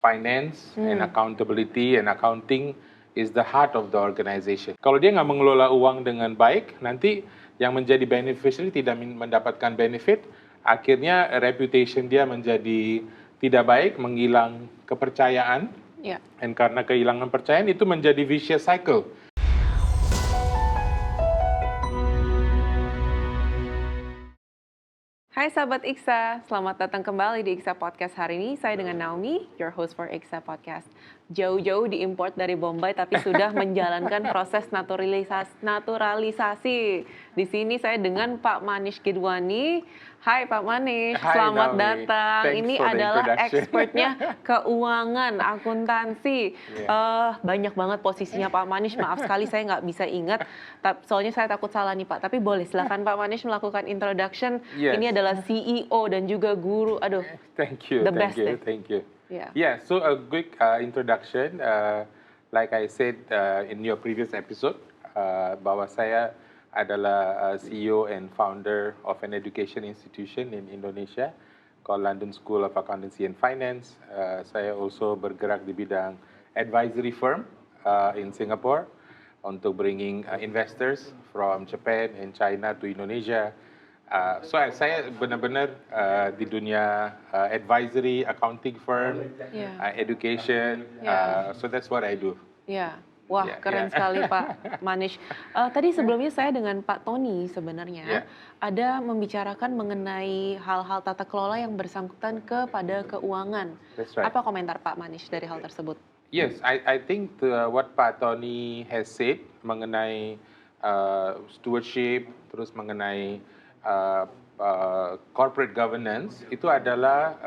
finance and accountability and accounting is the heart of the organization. Kalau dia nggak mengelola uang dengan baik, nanti yang menjadi beneficiary tidak mendapatkan benefit, akhirnya reputation dia menjadi tidak baik, menghilang kepercayaan, dan karena kehilangan kepercayaan itu menjadi vicious cycle. Hai sahabat Iksa, selamat datang kembali di Iksa Podcast hari ini. Saya dengan Naomi, your host for Iksa Podcast. Jauh-jauh diimport dari Bombay tapi sudah menjalankan proses naturalisasi. Di sini saya dengan Pak Manish Kidwani. Hai Pak Manish, selamat datang. Ini adalah expertnya keuangan, akuntansi. Banyak banget posisinya Pak Manish. Maaf sekali saya nggak bisa ingat, soalnya saya takut salah nih Pak. Tapi boleh silakan Pak Manish melakukan introduction. Yes. Ini adalah CEO dan juga guru. Aduh, thank you. Yeah, so a quick introduction. Like I said in your previous episode, bahwa saya adalah CEO and founder of an education institution in Indonesia called London School of Accountancy and Finance. Saya also bergerak di bidang advisory firm in Singapore untuk bringing investors from Japan and China to Indonesia. So saya benar-benar di dunia advisory, accounting firm, education. So that's what I do. Wah, keren sekali Pak Manish. Tadi sebelumnya saya dengan Pak Tony sebenarnya ada membicarakan mengenai hal-hal tata kelola yang bersangkutan kepada keuangan. That's right. Apa komentar Pak Manish dari hal tersebut? Yes, I think what Pak Tony has said mengenai stewardship, terus mengenai corporate governance, itu adalah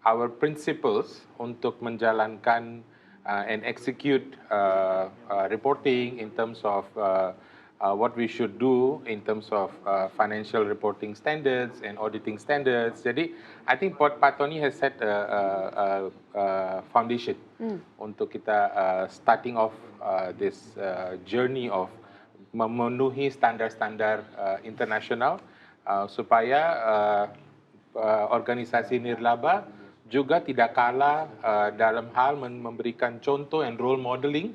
our principles untuk menjalankan and execute reporting in terms of what we should do in terms of financial reporting standards and auditing standards. Jadi, I think Pak Tony has set a foundation untuk kita starting off this journey of memenuhi standar-standar internasional supaya organisasi nirlaba juga tidak kalah dalam hal memberikan contoh and role modeling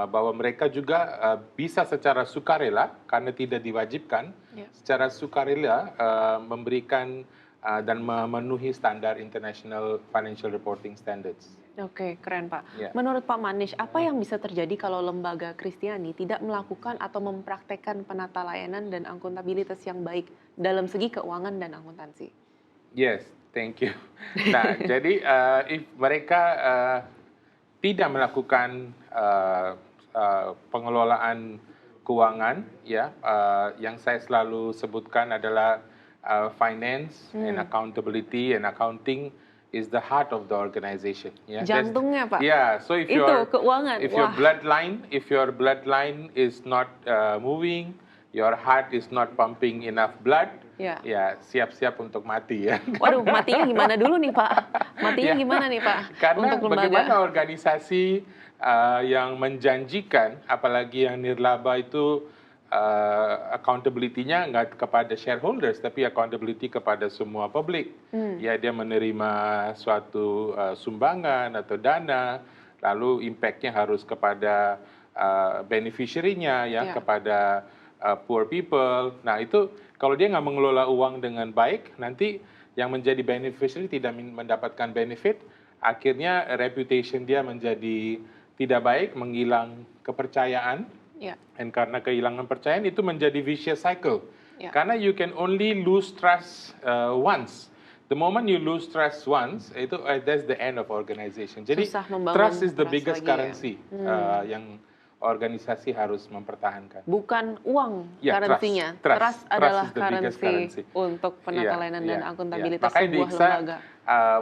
bahwa mereka juga bisa secara sukarela karena tidak diwajibkan secara sukarela memberikan dan memenuhi standar International Financial Reporting Standards. Oke, keren Pak. Menurut Pak Manish, apa yang bisa terjadi kalau lembaga Kristiani tidak melakukan atau mempraktekkan penata layanan dan akuntabilitas yang baik dalam segi keuangan dan akuntansi? Yes, thank you. Nah, jadi if mereka tidak melakukan pengelolaan keuangan, yang saya selalu sebutkan adalah finance and accountability and accounting is the heart of the organization. Jantungnya Pak. So if keuangan. If your bloodline is not moving, your heart is not pumping enough blood. Siap-siap untuk mati ya. Waduh, matinya gimana dulu nih Pak? Matinya gimana nih Pak? Karena untuk lembaga? Bagaimana organisasi yang menjanjikan, apalagi yang nirlaba itu accountability-nya nggak kepada shareholders, tapi accountability kepada semua publik. Dia menerima suatu sumbangan atau dana, lalu impact-nya harus kepada beneficiary-nya, kepada poor people. Nah itu kalau dia nggak mengelola uang dengan baik, nanti yang menjadi beneficiary tidak mendapatkan benefit, akhirnya reputation dia menjadi tidak baik, menghilang kepercayaan, dan karena kehilangan kepercayaan itu menjadi vicious cycle. Karena you can only lose trust once. The moment you lose trust once, itu that's the end of organization. Jadi trust is the biggest currency yang organisasi harus mempertahankan. Bukan uang currency-nya. Trust adalah currency untuk penata layanan dan akuntabilitas sebuah lembaga.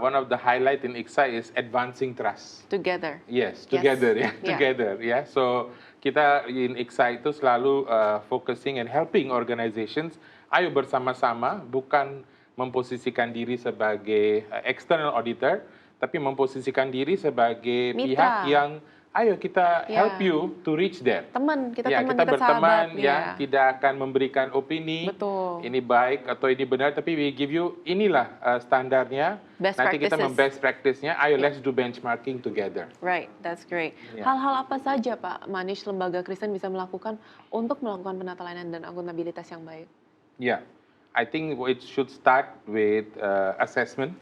One of the highlight in IKSA is advancing trust. Together. Yes, together. Together. So kita in IKSA itu selalu focusing and helping organizations. Ayo bersama-sama, bukan memposisikan diri sebagai external auditor, tapi memposisikan diri sebagai pihak yang ayo kita help you to reach there. Teman, kita ya, teman, kita berteman, sahabat, ya, tidak akan memberikan opini, betul, ini baik atau ini benar, tapi we give you inilah standarnya. Nanti kita best practice-nya, ayo let's do benchmarking together. Right, that's great. Hal-hal apa saja Pak Manish lembaga Kristen bisa melakukan untuk melakukan penata layanan dan akuntabilitas yang baik? Yeah, I think it should start with assessment.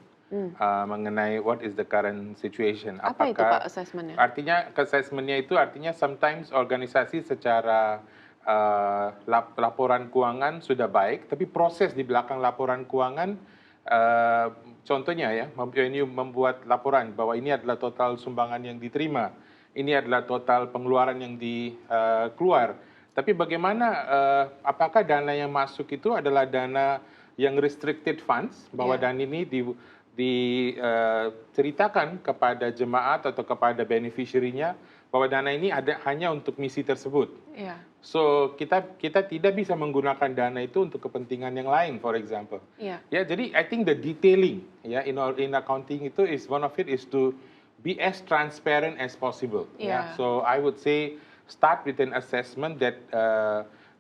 Mengenai what is the current situation. Apa itu Pak assessment-nya? Artinya assessment-nya itu artinya sometimes organisasi secara laporan keuangan sudah baik, tapi proses di belakang laporan keuangan, contohnya ya, membuat laporan bahwa ini adalah total sumbangan yang diterima, ini adalah total pengeluaran yang dikeluar. Tapi bagaimana, apakah dana yang masuk itu adalah dana yang restricted funds, bahwa dana ini diceritakan kepada jemaat atau kepada beneficiary-nya bahwa dana ini ada hanya untuk misi tersebut. So kita tidak bisa menggunakan dana itu untuk kepentingan yang lain, for example. Ya, jadi I think the detailing ya in accounting itu one of it is to be as transparent as possible. So I would say start with an assessment that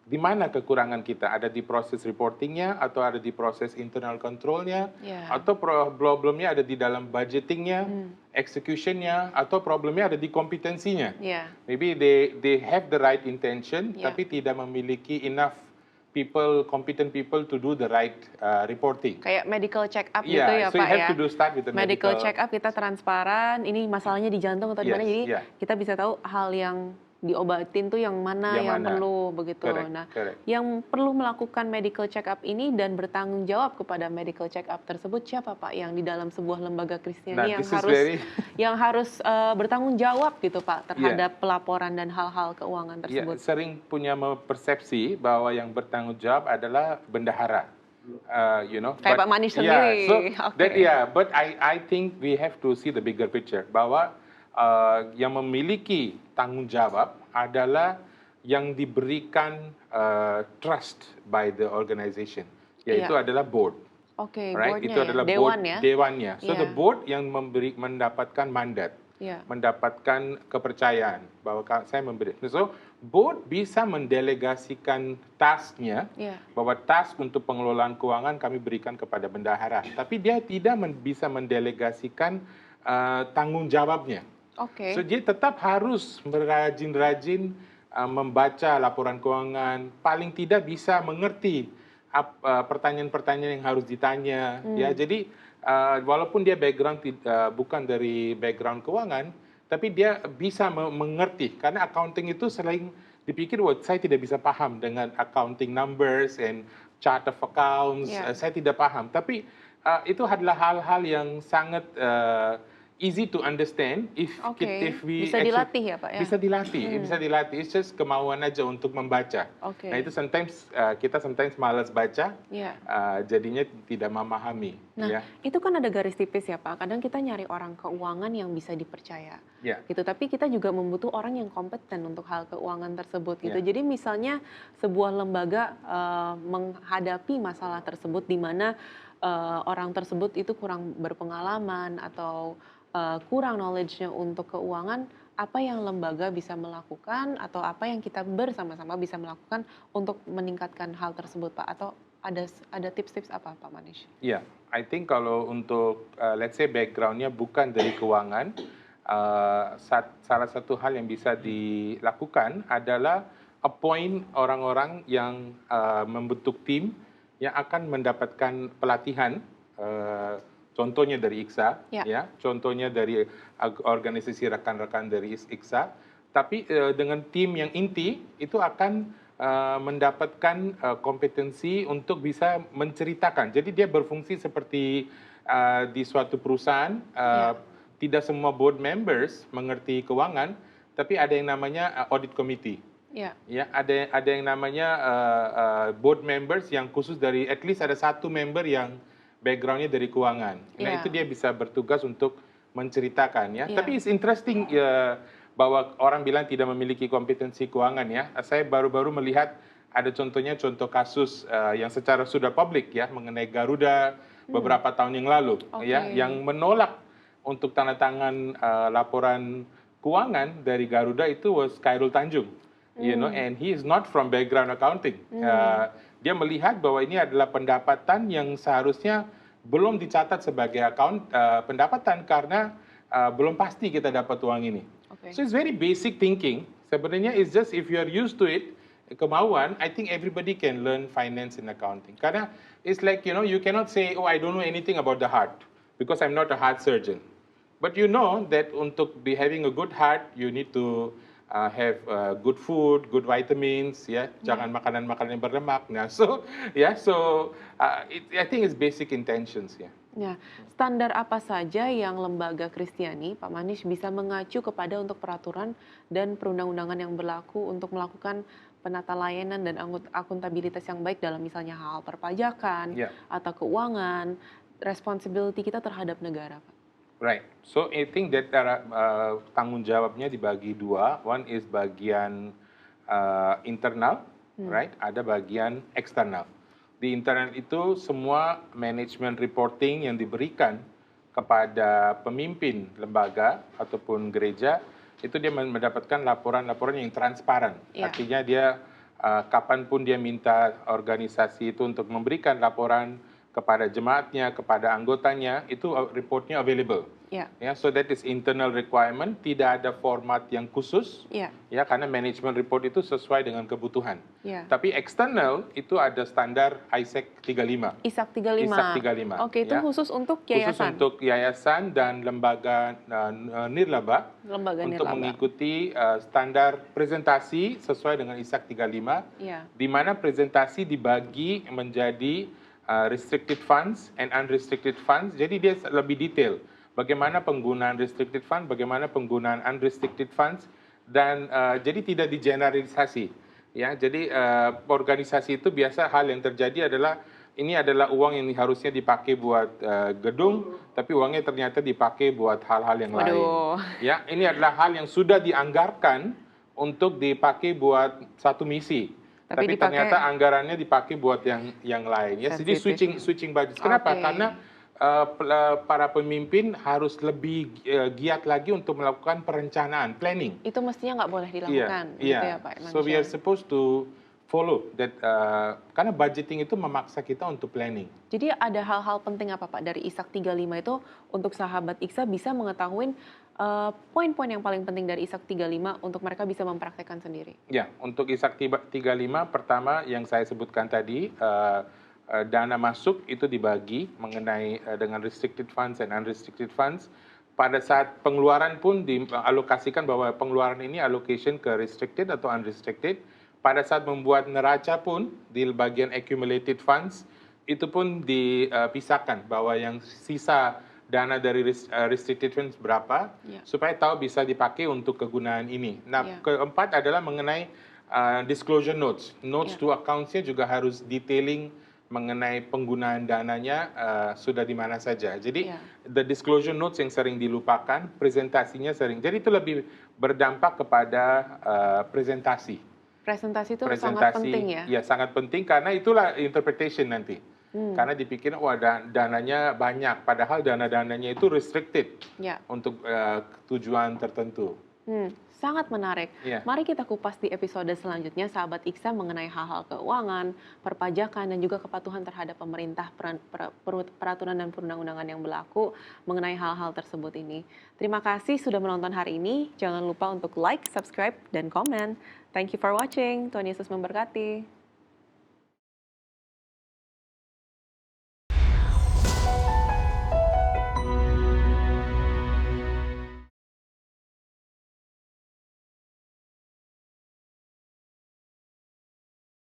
di mana kekurangan kita, ada di proses reportingnya, atau ada di proses internal controlnya, atau problemnya ada di dalam budgetingnya, executionnya, atau problemnya ada di kompetensinya. Maybe they have the right intention, tapi tidak memiliki enough competent people to do the right reporting. Kayak medical check up gitu ya so Pak you have to start with the medical check up, kita transparan, ini masalahnya di jantung atau di mana, jadi kita bisa tahu hal yang diobatin tuh yang mana yang perlu begitu. Correct. Yang perlu melakukan medical check up ini dan bertanggung jawab kepada medical check up tersebut siapa Pak, yang di dalam sebuah lembaga Kristiani yang harus bertanggung jawab gitu Pak terhadap pelaporan dan hal-hal keuangan tersebut. Sering punya persepsi bahwa yang bertanggung jawab adalah bendahara. Kayak Pak Manish sendiri. But I think we have to see the bigger picture, bahwa yang memiliki tanggung jawab adalah yang diberikan trust by the organization, yaitu adalah board. Boardnya itu adalah dewannya. So the board yang mendapatkan mandat, mendapatkan kepercayaan bahwa saya memberi. So board bisa mendelegasikan tasknya, bahwa task untuk pengelolaan keuangan kami berikan kepada bendahara, tapi dia tidak bisa mendelegasikan tanggung jawabnya. So dia tetap harus berajin-rajin membaca laporan keuangan, paling tidak bisa mengerti pertanyaan-pertanyaan yang harus ditanya. Ya, jadi walaupun dia background bukan dari background keuangan, tapi dia bisa mengerti, karena accounting itu sering dipikir saya tidak bisa paham dengan accounting numbers and chart of accounts, saya tidak paham. Tapi itu adalah hal-hal yang sangat easy to understand if we bisa dilatih ya Pak ya? Bisa dilatih. It's just kemauan aja untuk membaca. Nah itu kita sometimes malas baca, jadinya tidak memahami. Nah itu kan ada garis tipis ya Pak. Kadang kita nyari orang keuangan yang bisa dipercaya, gitu. Tapi kita juga membutuh orang yang kompeten untuk hal keuangan tersebut, gitu. Jadi misalnya sebuah lembaga menghadapi masalah tersebut di mana orang tersebut itu kurang berpengalaman atau kurang knowledge-nya untuk keuangan, apa yang lembaga bisa melakukan atau apa yang kita bersama-sama bisa melakukan untuk meningkatkan hal tersebut Pak? Atau ada tips-tips apa Pak Manish? I think kalau untuk let's say background-nya bukan dari keuangan, salah satu hal yang bisa dilakukan adalah appoint orang-orang yang membentuk tim yang akan mendapatkan pelatihan, contohnya dari IKSA, contohnya dari organisasi rekan-rekan dari IKSA, tapi dengan tim yang inti itu akan mendapatkan kompetensi untuk bisa menceritakan. Jadi dia berfungsi seperti di suatu perusahaan, tidak semua board members mengerti keuangan, tapi ada yang namanya audit committee. Ada yang namanya board members yang khusus dari, at least ada satu member yang background-nya dari keuangan. Nah itu dia bisa bertugas untuk menceritakan Tapi it's interesting bahwa orang bilang tidak memiliki kompetensi keuangan Saya baru-baru melihat ada contoh kasus yang secara sudah publik mengenai Garuda beberapa tahun yang lalu yang menolak untuk tanda tangan laporan keuangan dari Garuda itu was Khairul Tanjung, and he is not from background accounting. Dia melihat bahwa ini adalah pendapatan yang seharusnya belum dicatat sebagai pendapatan karena belum pasti kita dapat uang ini. So it's very basic thinking. Sebenarnya it's just if you are used to it, kemauan, I think everybody can learn finance and accounting. Karena it's like, you cannot say, oh, I don't know anything about the heart because I'm not a heart surgeon. But you know that untuk having a good heart, you need to have good food, good vitamins, jangan makanan-makanan yang berlemak. Nah, I think it's basic intentions, Ya, standar apa saja yang lembaga Kristiani, Pak Manish, bisa mengacu kepada untuk peraturan dan perundang-undangan yang berlaku untuk melakukan penata layanan dan akuntabilitas yang baik dalam misalnya hal perpajakan atau keuangan, responsibility kita terhadap negara, Pak? Right. So I think that tanggung jawabnya dibagi dua. One is bagian internal, right? Ada bagian eksternal. Di internal itu semua management reporting yang diberikan kepada pemimpin lembaga ataupun gereja, itu dia mendapatkan laporan-laporan yang transparan. Artinya dia kapanpun dia minta organisasi itu untuk memberikan laporan kepada jemaatnya, kepada anggotanya, itu reportnya available. So that is internal requirement, tidak ada format yang khusus, karena management report itu sesuai dengan kebutuhan. Tapi eksternal itu ada standar ISAC 35. ISAC 35. Oke, itu khusus untuk yayasan. Khusus untuk yayasan dan lembaga nirlaba untuk mengikuti standar presentasi sesuai dengan ISAC 35, di mana presentasi dibagi menjadi restricted funds and unrestricted funds. Jadi dia lebih detail. Bagaimana penggunaan restricted fund, bagaimana penggunaan unrestricted funds, dan jadi tidak digeneralisasi. Jadi organisasi itu biasa hal yang terjadi adalah ini adalah uang yang harusnya dipakai buat gedung, tapi uangnya ternyata dipakai buat hal-hal yang lain. Ini adalah hal yang sudah dianggarkan untuk dipakai buat satu misi. Tapi ternyata anggarannya dipakai buat yang lain. Jadi switching budget. Kenapa? Karena para pemimpin harus lebih giat lagi untuk melakukan perencanaan, planning. Itu mestinya nggak boleh dilakukan, gitu ya Pak. So we are supposed to follow that, karena budgeting itu memaksa kita untuk planning. Jadi ada hal-hal penting apa Pak dari ISAC 35 itu untuk sahabat IKSA bisa mengetahui poin-poin yang paling penting dari ISAC 35 untuk mereka bisa mempraktekkan sendiri? Untuk ISAC 35 pertama yang saya sebutkan tadi, dana masuk itu dibagi mengenai dengan restricted funds and unrestricted funds. Pada saat pengeluaran pun dialokasikan bahwa pengeluaran ini allocation ke restricted atau unrestricted. Pada saat membuat neraca pun di bagian accumulated funds itu pun dipisahkan bahwa yang sisa dana dari restricted funds berapa supaya tahu bisa dipakai untuk kegunaan ini. Nah, keempat adalah mengenai disclosure notes. Notes to accounts-nya juga harus detailing mengenai penggunaan dananya sudah di mana saja. Jadi the disclosure notes yang sering dilupakan, presentasinya sering. Jadi itu lebih berdampak kepada presentasi. Presentasi itu sangat penting ya? Ya, sangat penting karena itulah interpretation nanti. Karena dipikir, dananya banyak, padahal dana-dananya itu restricted untuk tujuan tertentu. Sangat menarik. Mari kita kupas di episode selanjutnya, sahabat IKSA, mengenai hal-hal keuangan, perpajakan, dan juga kepatuhan terhadap pemerintah, peraturan dan perundang-undangan yang berlaku mengenai hal-hal tersebut ini. Terima kasih sudah menonton hari ini. Jangan lupa untuk like, subscribe, dan komen. Thank you for watching. Tuhan Yesus memberkati.